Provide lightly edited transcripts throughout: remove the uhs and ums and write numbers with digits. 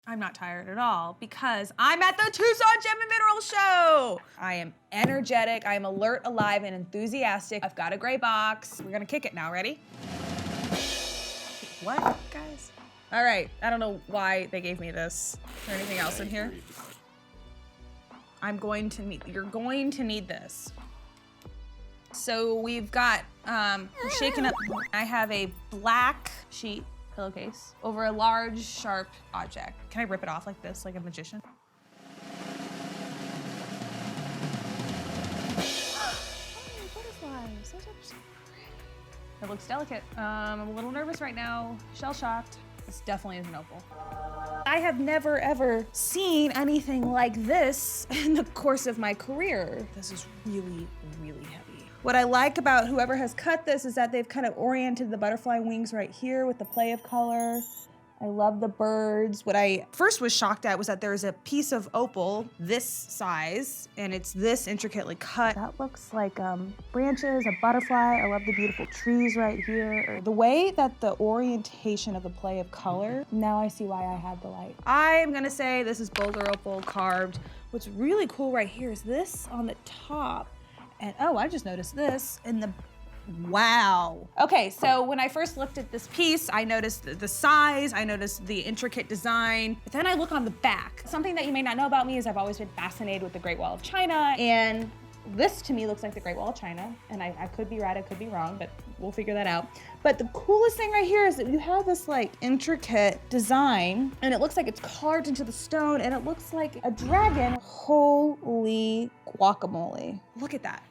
I'm not tired at all because I'm at the Tucson Gem and Mineral Show. I am energetic, I am alert, alive, and enthusiastic. I've got a gray box. We're gonna kick it now, ready? What, guys? All right, I don't know why they gave me this. Is there anything else in here? You're going to need this. So we've got, shaken up, I have a black sheet pillowcase over a large, sharp object. Can I rip it off like this, like a magician? Butterflies. It looks delicate. I'm a little nervous right now, shell-shocked. This definitely is an opal. I have never, ever seen anything like this in the course of my career. This is really, really heavy. What I like about whoever has cut this is that they've kind of oriented the butterfly wings right here with the play of color. I love the birds. What I first was shocked at was that there's a piece of opal this size, and it's this intricately cut. That looks like branches, a butterfly. I love the beautiful trees right here. The way that the orientation of the play of color, now I see why I had the light. I'm gonna say this is boulder opal carved. What's really cool right here is this on the top. And oh, I just noticed this in the, wow. Okay, so when I first looked at this piece, I noticed the size, I noticed the intricate design, but then I look on the back. Something that you may not know about me is I've always been fascinated with the Great Wall of China, and this to me looks like the Great Wall of China, and I could be right, I could be wrong, but we'll figure that out. But the coolest thing right here is that you have this like intricate design, and it looks like it's carved into the stone, and it looks like a dragon. Holy guacamole. Look at that.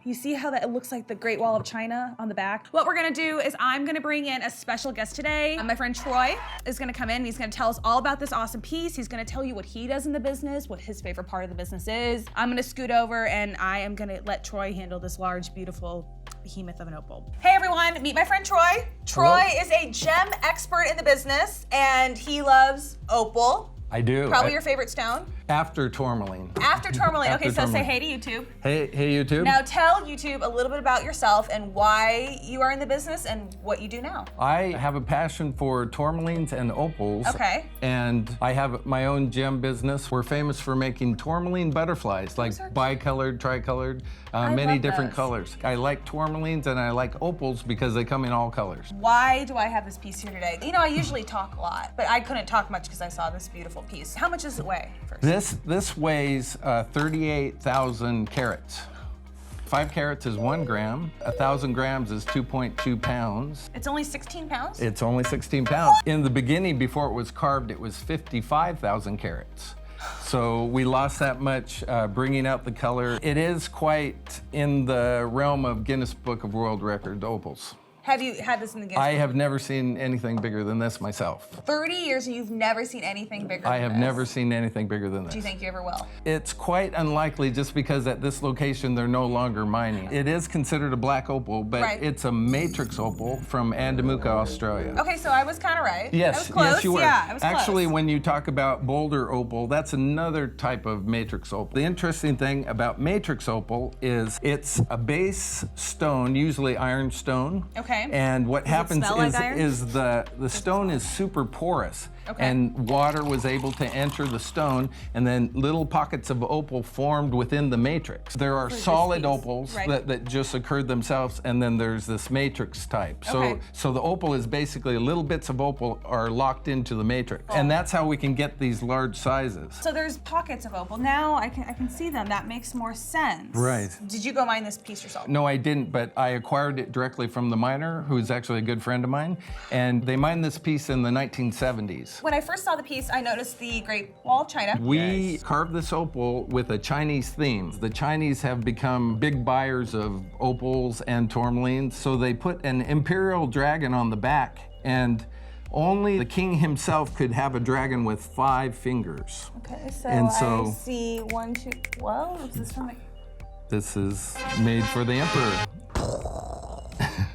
You see how that it looks like the Great Wall of China on the back? What we're gonna do is I'm gonna bring in a special guest today. My friend Troy is gonna come in and he's gonna tell us all about this awesome piece. He's gonna tell you what he does in the business, what his favorite part of the business is. I'm gonna scoot over and I am gonna let Troy handle this large, beautiful behemoth of an opal. Hey everyone, meet my friend Troy. Troy is a gem expert in the business and he loves opal. I do. Probably your favorite stone? After tourmaline. After tourmaline. Okay, so say tourmaline. hey to YouTube. Hey YouTube. Now tell YouTube a little bit about yourself and why you are in the business and what you do now. I have a passion for tourmalines and opals. Okay. And I have my own gem business. We're famous for making tourmaline butterflies, like bicolored, tricolored, many different colors. I like tourmalines and I like opals because they come in all colors. Why do I have this piece here today? You know, I usually talk a lot, but I couldn't talk much because I saw this beautiful piece. How much does it weigh first? This weighs 38,000 carats. 5 carats is 1 gram. 1,000 grams is 2.2 pounds. It's only 16 pounds? It's only 16 pounds. In the beginning, before it was carved, it was 55,000 carats. So we lost that much bringing out the color. It is quite in the realm of Guinness Book of World Record opals. Have you had this in the Guinness I Book? have never seen anything bigger than this myself. 30 years and you've never seen anything bigger than I have this? never seen anything bigger than this. Do you think you ever will? It's quite unlikely just because at this location they're no longer mining. It is considered a black opal, but it's a matrix opal from Andamuka, Australia. Okay, so I was kind of right. Yes, I was close. yes you were. Yeah, I was Actually, close. when you talk about boulder opal, that's another type of matrix opal. The interesting thing about matrix opal is it's a base stone, usually iron stone. Okay. And what happens is the stone is super porous. Okay. And water was able to enter the stone, and then little pockets of opal formed within the matrix. There are solid opals that just occurred themselves, and then there's this matrix type. So the opal is basically little bits of opal are locked into the matrix. And that's how we can get these large sizes. So there's pockets of opal. Now I can see them. That makes more sense. Right. Did you go mine this piece yourself? No, I didn't, but I acquired it directly from the miner, who's actually a good friend of mine. And they mined this piece in the 1970s. When I first saw the piece, I noticed the Great Wall of China. We carved this opal with a Chinese theme. The Chinese have become big buyers of opals and tourmalines, so they put an imperial dragon on the back, and only the king himself could have a dragon with 5 fingers. Okay, so, I see 1, 2, whoa, is this from This is made for the emperor.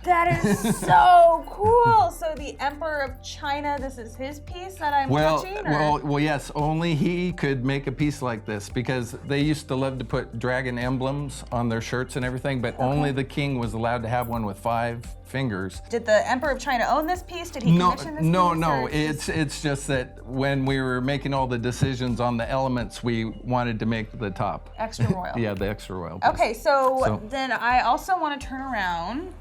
That is so cool. So the Emperor of China, this is his piece that I'm touching? Well, yes, only he could make a piece like this because they used to love to put dragon emblems on their shirts and everything, but only the king was allowed to have one with 5 fingers. Did the Emperor of China own this piece? Did he commission this piece? No. It's just that when we were making all the decisions on the elements, we wanted to make the top. Extra royal. Yeah, the extra royal piece. Okay, so then I also want to turn around.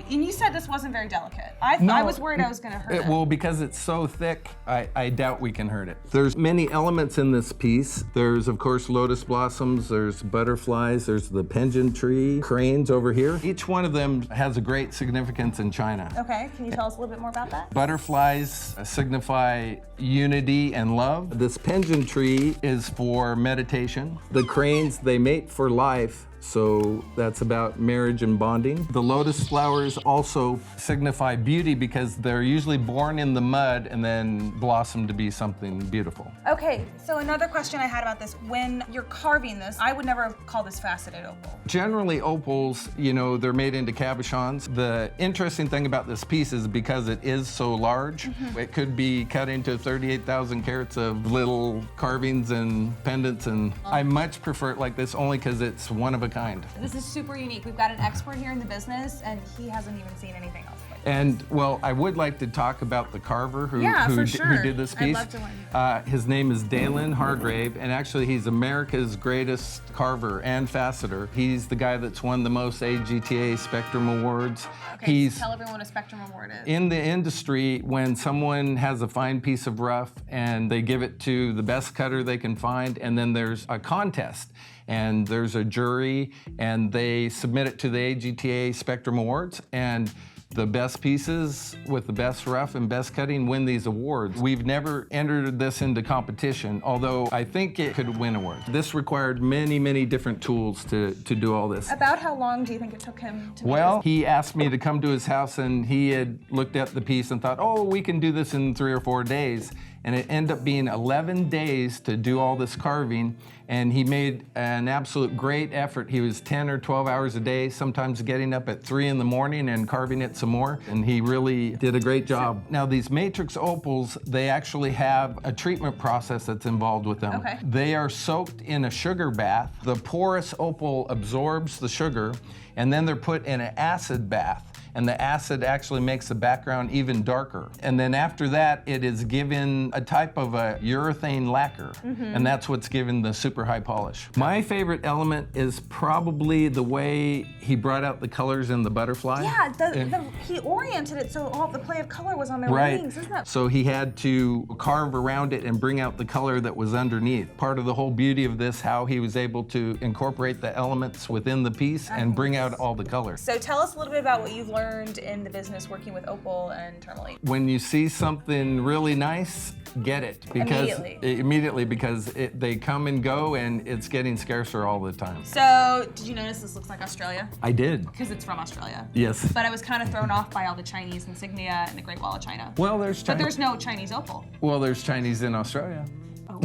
And you said this wasn't very delicate. I was worried I was going to hurt it. Well, because it's so thick, I doubt we can hurt it. There's many elements in this piece. There's, of course, lotus blossoms, there's butterflies, there's the penguin tree, cranes over here. Each one of them has a great significance in China. Okay, can you tell us a little bit more about that? Butterflies signify unity and love. This penguin tree is for meditation. The cranes, they mate for life. So that's about marriage and bonding. The lotus flowers also signify beauty because they're usually born in the mud and then blossom to be something beautiful. Okay, so another question I had about this, when you're carving this, I would never call this faceted opal. Generally opals, you know, they're made into cabochons. The interesting thing about this piece is because it is so large, it could be cut into 38,000 carats of little carvings and pendants, and I much prefer it like this only because it's one of a kind. This is super unique. We've got an expert here in the business and he hasn't even seen anything else like this. And well, I would like to talk about the carver who did this piece. I'd love to learn. His name is Dalen Hargrave, and actually he's America's greatest carver and faceter. He's the guy that's won the most AGTA Spectrum Awards. Okay, so tell everyone what a Spectrum Award is. In the industry, when someone has a fine piece of rough and they give it to the best cutter they can find, and then there's a contest, and there's a jury, and they submit it to the AGTA Spectrum Awards, and the best pieces with the best rough and best cutting win these awards. We've never entered this into competition, although I think it could win awards. This required many, many different tools to do all this. About how long do you think it took him to Well, make this? he asked me to come to his house, and he had looked at the piece and thought, oh, we can do this in 3 or 4 days. And it ended up being 11 days to do all this carving, and he made an absolute great effort. He was 10 or 12 hours a day, sometimes getting up at 3 in the morning and carving it some more, and he really did a great job. Now, these matrix opals, they actually have a treatment process that's involved with them. Okay. They are soaked in a sugar bath. The porous opal absorbs the sugar, and then they're put in an acid bath. And the acid actually makes the background even darker. And then after that, it is given a type of a urethane lacquer, and that's what's given the super high polish. My favorite element is probably the way he brought out the colors in the butterfly. Yeah, he oriented it so all the play of color was on their wings, isn't that? So he had to carve around it and bring out the color that was underneath. Part of the whole beauty of this, how he was able to incorporate the elements within the piece and bring out all the color. So tell us a little bit about what you've learned in the business working with opal and tourmaline. When you see something really nice, get it because immediately because they come and go, and it's getting scarcer all the time. So did you notice this looks like Australia? I did. Because it's from Australia. Yes. But I was kind of thrown off by all the Chinese insignia and the Great Wall of China. Well, there's But there's no Chinese opal. Well, there's Chinese in Australia. Oh.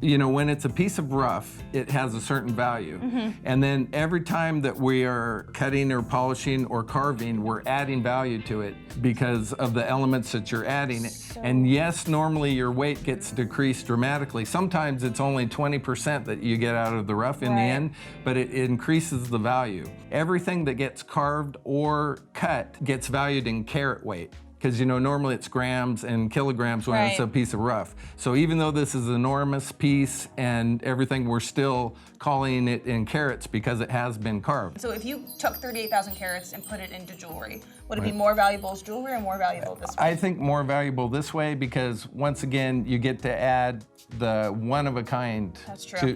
You know, when it's a piece of rough, it has a certain value. And then every time that we are cutting or polishing or carving, we're adding value to it because of the elements that you're adding. And yes, normally your weight gets decreased dramatically. Sometimes it's only 20% that you get out of the rough in the end, but it increases the value. Everything that gets carved or cut gets valued in carat weight. Because, you know, normally it's grams and kilograms when it's a piece of rough. So even though this is an enormous piece and everything, we're still calling it in carats because it has been carved. So if you took 38,000 carats and put it into jewelry, would it be more valuable as jewelry or more valuable this way? I think more valuable this way because, once again, you get to add the one-of-a-kind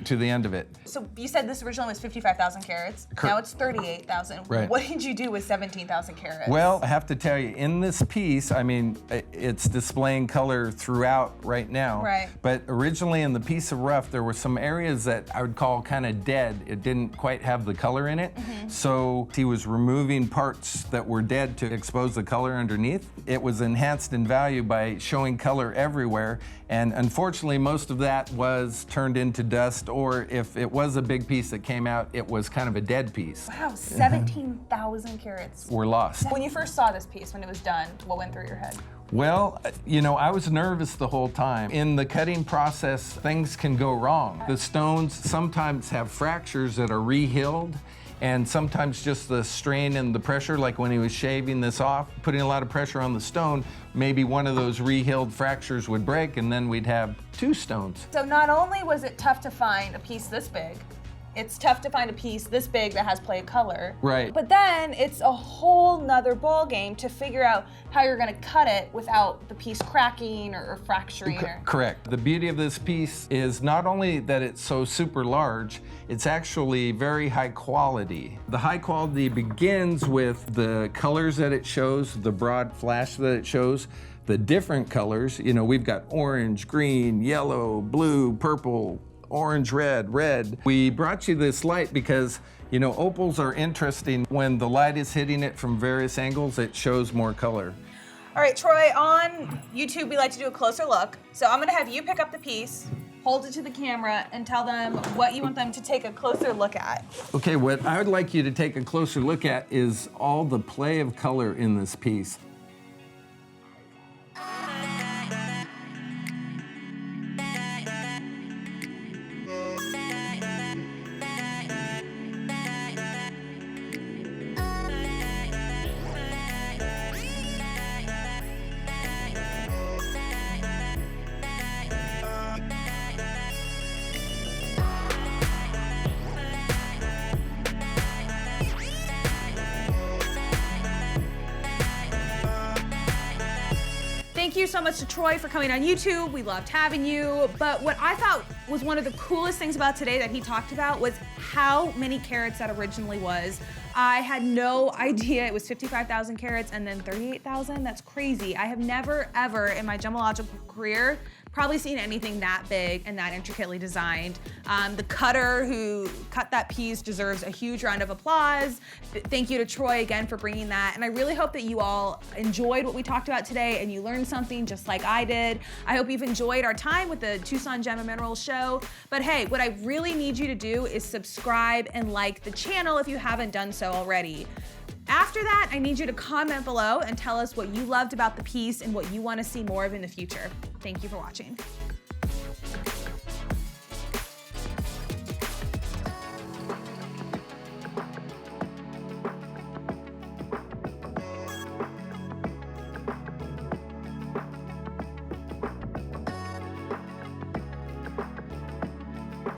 to the end of it. So you said this originally was 55,000 carats. Now it's 38,000. Right. What did you do with 17,000 carats? Well, I have to tell you, in this piece, I mean, it's displaying color throughout right now. Right. But originally in the piece of rough, there were some areas that I would call kind of dead. It didn't quite have the color in it. So he was removing parts that were dead to expose the color underneath. It was enhanced in value by showing color everywhere, and unfortunately most of that was turned into dust, or if it was a big piece that came out, it was kind of a dead piece. Wow, 17,000 carats. Were lost. When you first saw this piece, when it was done, what went through your head? Well, you know, I was nervous the whole time. In the cutting process, things can go wrong. The stones sometimes have fractures that are re-healed, and sometimes just the strain and the pressure, like when he was shaving this off, putting a lot of pressure on the stone, maybe one of those re-healed fractures would break, and then we'd have two stones. So not only was it tough to find a piece this big, it's tough to find a piece this big that has play of color. Right. But then it's a whole nother ball game to figure out how you're gonna cut it without the piece cracking or fracturing. Correct. The beauty of this piece is not only that it's so super large, it's actually very high quality. The high quality begins with the colors that it shows, the broad flash that it shows, the different colors. You know, we've got orange, green, yellow, blue, purple, orange, red. We brought you this light because, you know, opals are interesting. When the light is hitting it from various angles, it shows more color. All right, Troy, on YouTube, we like to do a closer look. So I'm gonna have you pick up the piece, hold it to the camera, and tell them what you want them to take a closer look at. Okay, what I would like you to take a closer look at is all the play of color in this piece. Thank you so much to Troy for coming on YouTube. We loved having you. But what I thought was one of the coolest things about today that he talked about was how many carats that originally was. I had no idea it was 55,000 carats and then 38,000. That's crazy. I have never, ever in my gemological career probably seen anything that big and that intricately designed. The cutter who cut that piece deserves a huge round of applause. Thank you to Troy again for bringing that. And I really hope that you all enjoyed what we talked about today and you learned something just like I did. I hope you've enjoyed our time with the Tucson Gem and Minerals show. But hey, what I really need you to do is subscribe and like the channel if you haven't done so already. After that, I need you to comment below and tell us what you loved about the piece and what you want to see more of in the future. Thank you for watching.